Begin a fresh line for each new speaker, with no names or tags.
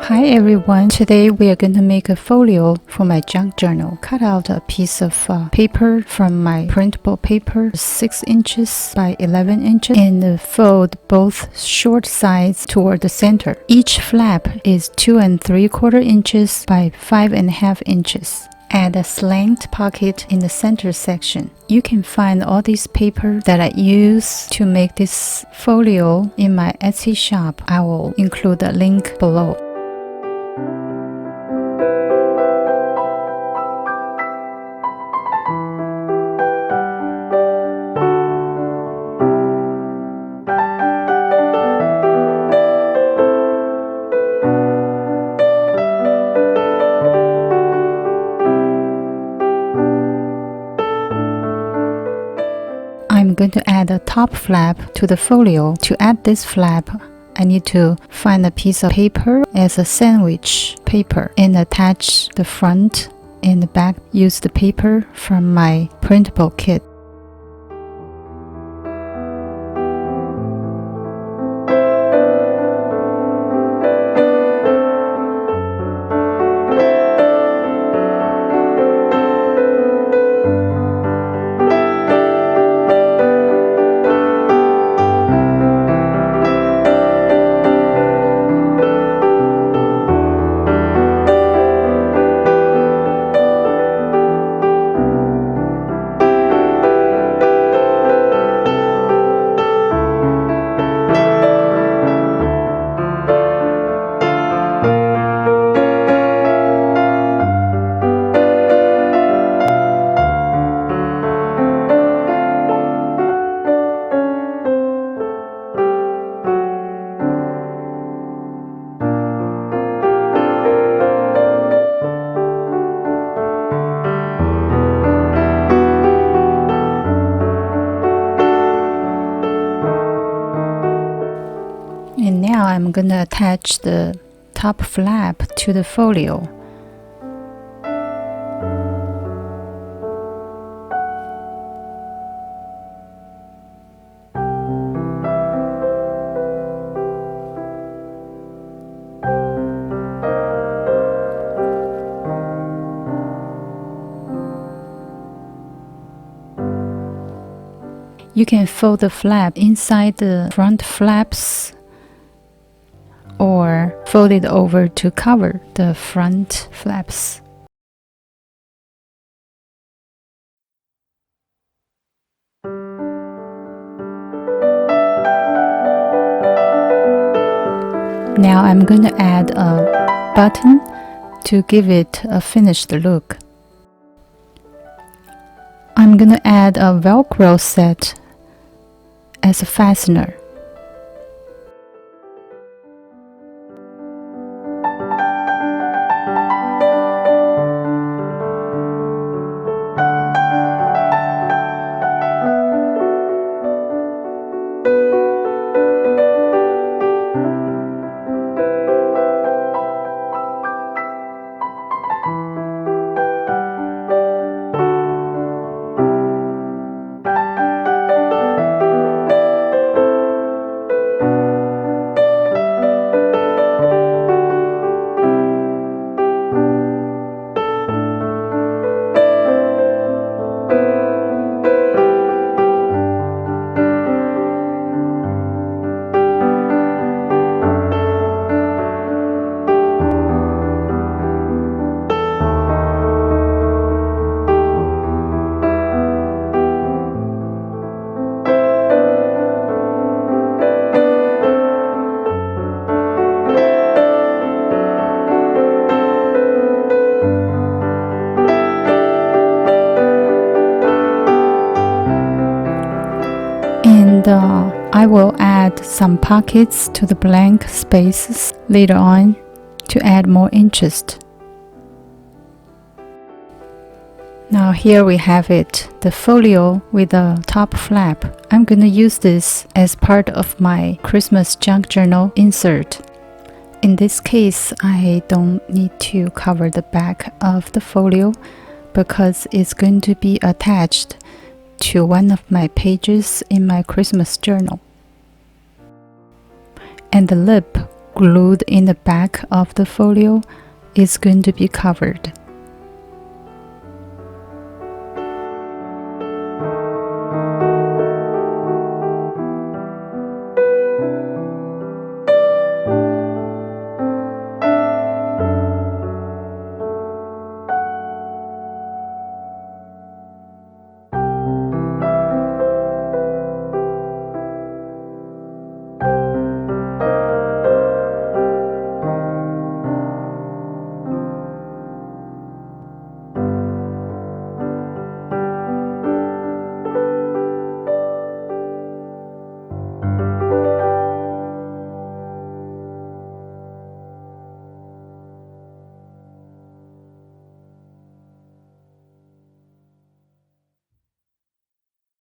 Hi everyone, today we are going to make a folio for my junk journal. Cut out a piece of paper from my printable paper, 6 inches by 11 inches, and fold both short sides toward the center. Each flap is 2 3/4 inches by 5.5 inches. Add a slant pocket in the center section. You can find all these paper that I use to make this folio in my Etsy shop. I will include a link below. I'm going to add a top flap to the folio. To add this flap, I need to find a piece of paper as a sandwich paper and attach the front and the back. Use the paper from my printable kit. And now I'm going to attach the top flap to the folio. You can fold the flap inside the front flaps or fold it over to cover the front flaps. Now I'm going to add a button to give it a finished look. I'm going to add a Velcro set as a fastener. And I will add some pockets to the blank spaces later on to add more interest. Now here we have it, the folio with the top flap. I'm going to use this as part of my Christmas junk journal insert. In this case, I don't need to cover the back of the folio because it's going to be attached to one of my pages in my Christmas journal. And the lip glued in the back of the folio is going to be covered.